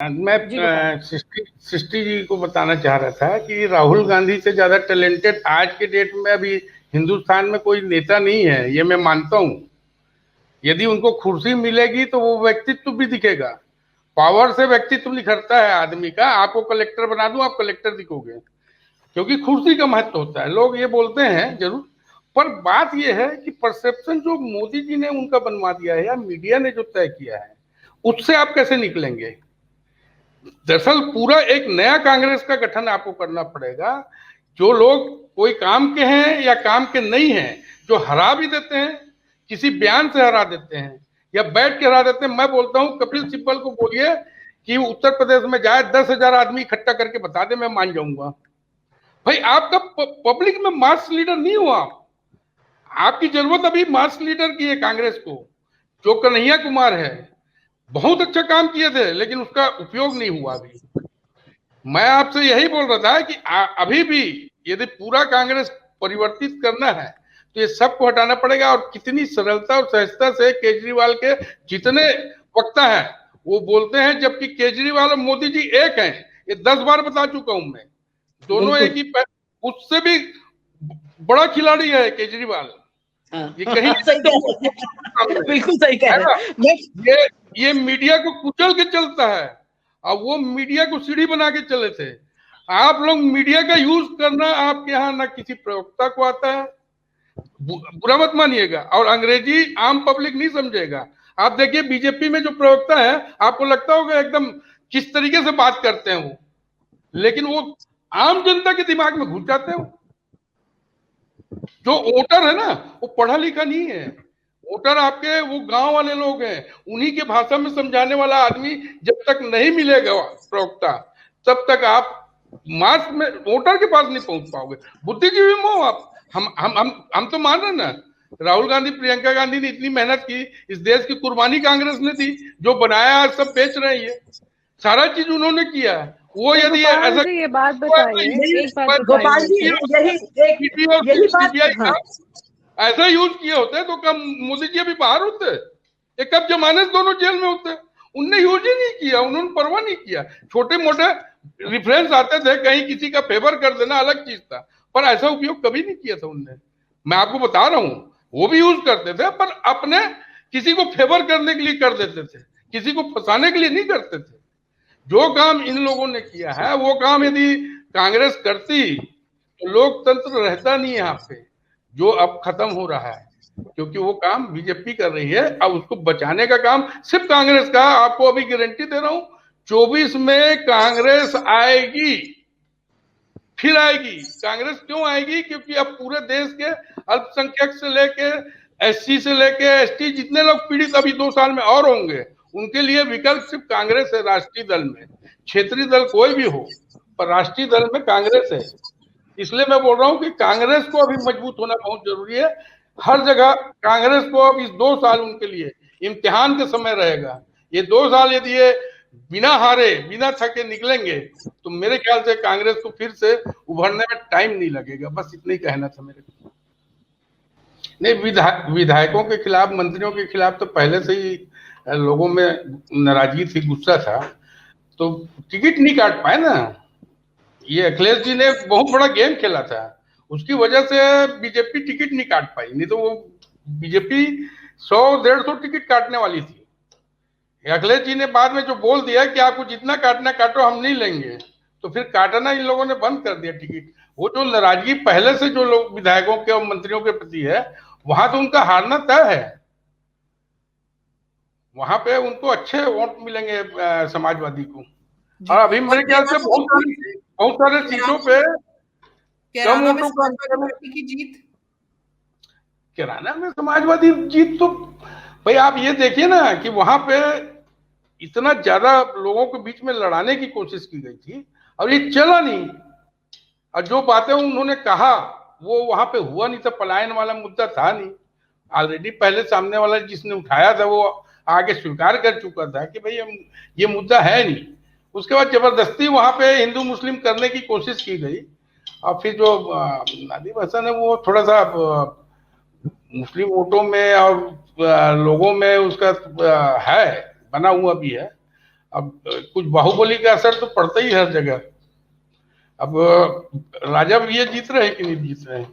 मैं जी बताएं। सृष्टि जी को बताना चाह रहा था कि राहुल गांधी से ज्यादा टैलेंटेड आज के डेट में अभी हिंदुस्तान में कोई नेता नहीं है, ये मैं मानता हूँ। यदि उनको कुर्सी मिलेगी तो वो व्यक्तित्व भी दिखेगा। पावर से व्यक्तित्व निखरता है आदमी का। आपको कलेक्टर बना दूं, आप कलेक्टर दिखोगे, क्योंकि कुर्सी का महत्व होता है। लोग ये बोलते हैं जरूर, पर बात ये है कि परसेप्शन जो मोदी जी ने उनका बनवा दिया है या मीडिया ने जो तय किया है, उससे आप कैसे निकलेंगे? दरअसल पूरा एक नया कांग्रेस का गठन आपको करना पड़ेगा। जो लोग कोई काम के हैं या काम के नहीं हैं, जो हरा भी देते हैं, किसी बयान से हरा देते हैं या बैठ के हरा देते हैं। मैं बोलता हूं कपिल सिब्बल को बोलिए कि उत्तर प्रदेश में जाए, 10,000 आदमी इकट्ठा करके बता दे, मैं मान जाऊंगा। भाई आपका पब्लिक में मास लीडर नहीं हो आप। आपकी जरूरत अभी मास लीडर की है कांग्रेस को। जो कन्हैया कुमार है, बहुत अच्छा काम किए थे, लेकिन उसका उपयोग नहीं हुआ अभी। मैं आपसे यही बोल रहा था कि अभी भी यदि पूरा कांग्रेस परिवर्तित करना है तो ये सबको हटाना पड़ेगा। और कितनी सरलता और सहजता से केजरीवाल के जितने वक्ता हैं वो बोलते हैं, जबकि केजरीवाल और मोदी जी एक हैं। ये 10 बार बता चुका हूं मैं। दोनों एक बिल्कुल। ही उससे भी बड़ा खिलाड़ी है केजरीवाल। हाँ ये कहीं हाँ, सही कह रहे हैं, बिल्कुल सही कह है रहे ना? हैं। मैं ये ये मीडिया को कुचल के चलता है। अब वो मीडिया को सीढ़ी बना के चले थे। आप लोग मीडिया का यूज करना आपके यहाँ ना किसी प्रवक्ता को आता है। बुरा मत मानिएगा। और अंग्रेजी आम पब्लिक नहीं समझेगा। आप देखिए बीजेपी में जो प्रवक्ता है, आपको लगता होगा एकदम किस तरीके से बात करते हैं वो, लेकिन वो आम जनता के दिमाग में घुस जाते हैं। जो वोटर है ना, वो पढ़ा लिखा नहीं है। वोटर आपके वो गांव वाले लोग हैं। उन्हीं के भाषा में समझाने वाला आदमी जब तक नहीं मिलेगा प्रवक्ता, तब तक आप मास में वोटर के पास नहीं पहुंच पाओगे। बुद्धिजीवी में हो आप। हम तो मान रहे ना, राहुल गांधी प्रियंका गांधी ने इतनी मेहनत की, इस देश की कुर्बानी कांग्रेस ने दी। जो बनाया आज सब बेच रहे हैं, ये सारा चीज उन्होंने किया। वो तो यदि गोपाल ऐसा जी ये बात हुआ बताइए, तो एक बात गोपाल बताइए जी कि यही ईडी और यही बात। सीबीआई हाँ, का ऐसा यूज किए होते तो कब मोदी जी अभी बाहर होते? ये कब जमाने से दोनों जेल में होते? उनने यूज ही नहीं किया, उन्होंने परवाह नहीं किया। छोटे मोटे रिफरेंस आते थे, कहीं किसी का फेवर कर देना अलग चीज था, पर ऐसा उपयोग कभी नहीं किया था उनने। मैं आपको बता रहा हूं, वो भी यूज करते थे, पर अपने किसी को फेवर करने के लिए कर देते थे, किसी को फंसाने के लिए नहीं करते थे। जो काम इन लोगों ने किया है, वो काम यदि कांग्रेस करती तो लोकतंत्र रहता नहीं यहाँ पे, जो अब खत्म हो रहा है। क्योंकि वो काम बीजेपी कर रही है। अब उसको बचाने का काम सिर्फ कांग्रेस का। आपको अभी गारंटी दे रहा हूं, 24 में कांग्रेस आएगी, फिर आएगी। कांग्रेस क्यों आएगी? क्योंकि अब पूरे देश के अल्पसंख्यक से लेके एससी से लेके एसटी जितने लोग पीड़ित अभी 2 साल में और होंगे, उनके लिए विकल्प सिर्फ कांग्रेस है। राष्ट्रीय दल में क्षेत्रीय दल कोई भी हो, पर राष्ट्रीय दल में कांग्रेस है। इसलिए मैं बोल रहा हूं कि कांग्रेस को अभी मजबूत होना बहुत जरूरी है। हर जगह कांग्रेस को अब इस 2 साल उनके लिए इम्तिहान के समय रहेगा। ये 2 साल यदि ये बिना हारे बिना थके निकलेंगे तो मेरे ख्याल से कांग्रेस को फिर से उभरने में टाइम नहीं लगेगा। बस इतना ही कहना था मेरे को। नहीं, विधायकों के खिलाफ, मंत्रियों के खिलाफ तो पहले से ही लोगों में नाराजगी थी, गुस्सा था। तो टिकट नहीं काट पाए ना। ये अखिलेश जी ने बहुत बड़ा गेम खेला था, उसकी वजह से बीजेपी टिकट नहीं काट पाई। नहीं तो वो बीजेपी 100-150 टिकट काटने वाली थी। अखिलेश जी ने बाद में जो बोल दिया कि आपको जितना काटना काटो, हम नहीं लेंगे, तो फिर काटना इन लोगों ने बंद कर दिया टिकट। वो जो नाराजगी पहले से जो लोग विधायकों के और मंत्रियों के प्रति है, वहां तो उनका हारना तय है। वहां पे उनको अच्छे वोट मिलेंगे समाजवादी को। और जी। अभी और मेरे ख्याल से बहुत सारे सीटों पे कम कैराना में वोटों का समाजवादी पार्टी की जीत। किराना में समाजवादी जीत तो भाई आप ये देखिए ना कि वहां पे इतना ज्यादा लोगों के बीच में लड़ाने की कोशिश की गई थी और ये चला नहीं। और जो बातें उन्होंने कहा वो वहां पे हुआ नहीं था। पलायन वाला मुद्दा था नहीं। ऑलरेडी पहले सामने वाला जिसने उठाया था वो आगे स्वीकार कर चुका था कि भाई हम ये मुद्दा है नहीं। उसके बाद जबरदस्ती वहां पे हिंदू मुस्लिम करने की कोशिश की गई। और फिर जो नादिम हसन है वो थोड़ा सा मुस्लिम वोटों में और लोगों में उसका है, बना हुआ भी है। अब कुछ बाहुबली का असर तो पड़ता ही है हर जगह। अब राजा भी ये जीत रहे हैं कि नहीं जीत रहे हैं?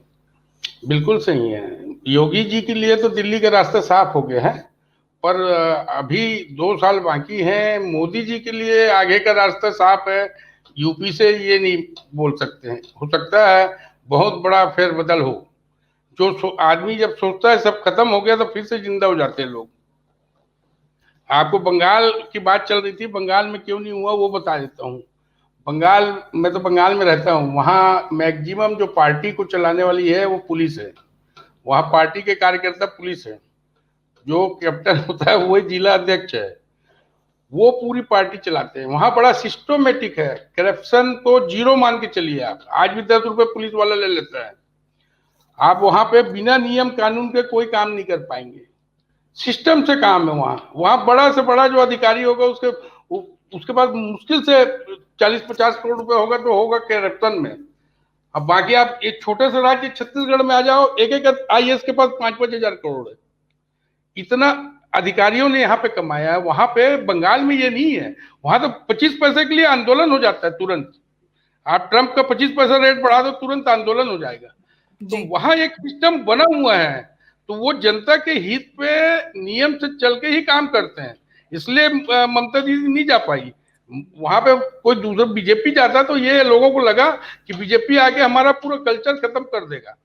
बिल्कुल सही है। योगी जी के लिए तो दिल्ली का रास्ता साफ हो गया है, पर अभी 2 साल बाकी हैं। मोदी जी के लिए आगे का रास्ता साफ है, यूपी से ये नहीं बोल सकते हैं। हो सकता है बहुत बड़ा फेरबदल हो। जो आदमी जब सोचता है सब खत्म हो गया तो फिर से जिंदा हो जाते हैं लोग। आपको बंगाल की बात चल रही थी, बंगाल में क्यों नहीं हुआ वो बता देता हूँ। बंगाल, मैं तो बंगाल में रहता हूँ, वहाँ मैक्सिमम जो पार्टी को चलाने वाली है वो पुलिस है। वहाँ पार्टी के कार्यकर्ता पुलिस है, जो कैप्टन होता है वही जिला अध्यक्ष है, वो पूरी पार्टी चलाते हैं। वहाँ बड़ा सिस्टमेटिक है, करप्शन को जीरो मान के चलिए आप। आज भी 10 रुपए पुलिस वाला ले लेता है। आप वहाँ पे बिना नियम कानून के कोई काम नहीं कर पाएंगे, सिस्टम से काम है वहाँ। वहाँ बड़ा से बड़ा जो अधिकारी होगा उसके पास मुश्किल से 40-50 करोड़ रुपए होगा तो होगा करप्शन में। अब बाकी आप एक छोटे से राज्य छत्तीसगढ़ में आ जाओ, एक एक आईएएस के पास 5-5 हजार करोड़ है। इतना अधिकारियों ने यहाँ पे कमाया है। वहां पे बंगाल में ये नहीं है। वहां तो 25 पैसे के लिए आंदोलन हो जाता है तुरंत। आप ट्रंप का 25 पैसा रेट बढ़ा दो, तुरंत आंदोलन हो जाएगा। तो वहां एक सिस्टम बना हुआ है, तो वो जनता के हित पे नियम से चल के ही काम करते हैं। इसलिए ममता दीदी नहीं जा पाई वहां पे। कोई दूसरा बीजेपी जाता तो ये लोगों को लगा कि बीजेपी आके हमारा पूरा कल्चर खत्म कर देगा।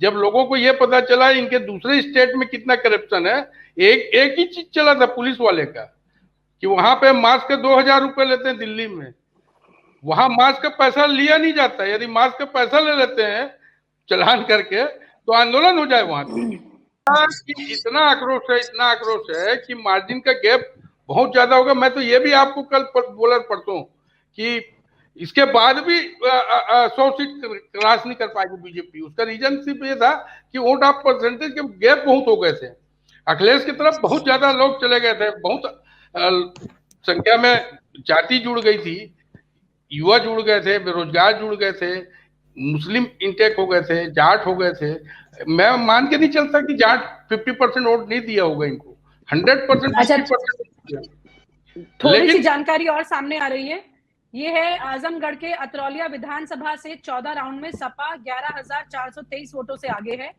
जब लोगों को ये पता चला इनके दूसरे स्टेट में कितना करप्शन है, एक ही चीज चला था पुलिस वाले का, कि वहां पे मास्क के 2000 रुपए लेते हैं दिल्ली में, वहां मास्क का पैसा लिया नहीं जाता। यदि मास्क का पैसा ले लेते हैं चलान करके तो आंदोलन हो जाए वहां पे। इतना आक्रोश है कि मार्जिन का गैप बहुत ज्यादा होगा। मैं तो ये भी आपको कल बोला परसों कि इसके बाद भी 100 सीट क्रॉस नहीं कर पाएगी बीजेपी। उसका रीजन सिर्फ ये था कि वोट ऑफ परसेंटेज के गैप बहुत हो गए थे। अखिलेश की तरफ बहुत ज्यादा लोग चले गए थे, बहुत संख्या में जाति जुड़ गई थी, युवा जुड़ गए थे, बेरोजगार जुड़ गए थे, मुस्लिम इंटेक हो गए थे, जाट हो गए थे। मैं मान के नहीं चलता कि जाट 50% वोट नहीं दिया होगा इनको, 100% 50%। थोड़ी सी जानकारी और सामने आ रही है, ये है आजमगढ़ के अतरौलिया विधानसभा से 14 राउंड में सपा 11,423 वोटों से आगे है।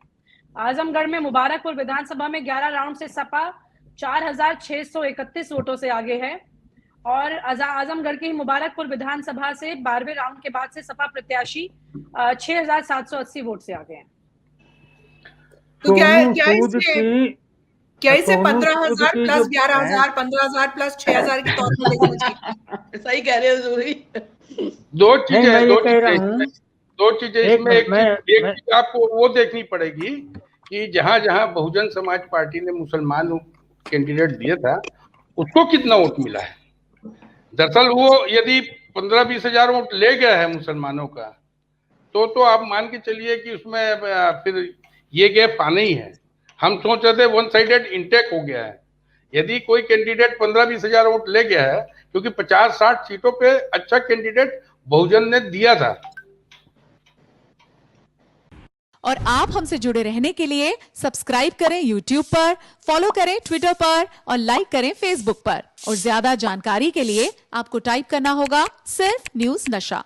आजमगढ़ में मुबारकपुर विधानसभा में 11 राउंड से सपा 4,631 वोटों से आगे है। और आजमगढ़ की मुबारकपुर विधानसभा से 12वें राउंड के बाद से सपा प्रत्याशी 6,780 वोट से आगे हैं। तो क्या इसे 15,000 प्लस 11,000, 15,000 प्लस 6,000 के तौर पर देखना? सही कह रहे हो जरूरी। दो चीजें इसमें। एक चीज आपको वो देखनी पड़ेगी कि जहां जहां बहुजन समाज पार्टी ने मुसलमान कैंडिडेट दिया था उसको कितना वोट मिला है। दरअसल वो यदि 15-20 हजार वोट ले गया है मुसलमानों का, तो आप मान के चलिए कि उसमें फिर ये गैप आना ही है। हम सोच रहे थे वन साइडेड इंटेक हो गया है। यदि कोई कैंडिडेट 15-20 हजार वोट ले गया है, क्योंकि 50-60 सीटों पे अच्छा कैंडिडेट बहुजन ने दिया था। और आप हमसे जुड़े रहने के लिए सब्सक्राइब करें YouTube पर, फॉलो करें Twitter पर और लाइक करें Facebook पर। और ज्यादा जानकारी के लिए आपको टाइप करना होगा सिर्फ न्यूज़ नशा।